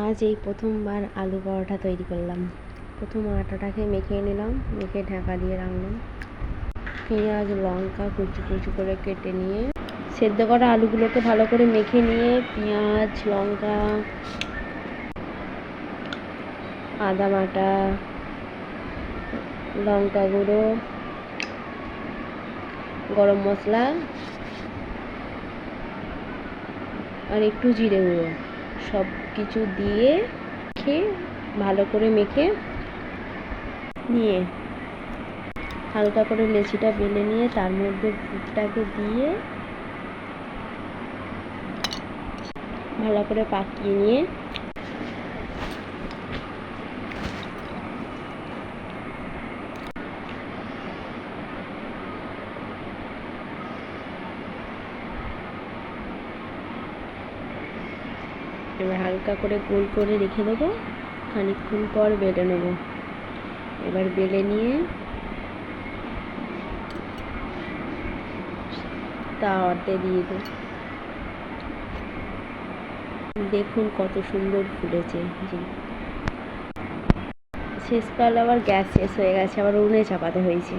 আজ এই প্রথমবার আলু পরোটা তৈরি করলাম। প্রথম আটাটাকে মেখে নিলাম, মেখে ঢাকা দিয়ে রাখলাম। পেঁয়াজ লঙ্কা কুচি কুচি করে কেটে নিয়ে সেদ্ধ করা আলুগুলোকে ভালো করে মেখে নিয়ে পেঁয়াজ লঙ্কা আদা বাটা লঙ্কা গুঁড়ো গরম মশলা আর একটু জিরে গুঁড়ো সব কিছু দিয়ে ভালো করে মেখে নিয়ে হালকা করে লেচিটা বেলে নিয়ে তার মধ্যে পুরটাকে দিয়ে ভালো করে পাকিয়ে নিয়ে এবার হালকা করে গোল করে রেখে দেবো। খানিকক্ষণ পর বেলে নেবো। এবার বেলে নিয়ে তাওয়াতে দিয়ে দেবো। দেখুন কত সুন্দর ফুলেছে। শেষকাল আবার গ্যাস শেষ হয়ে গেছে, আবার উনুনে চাপাতে হয়েছে।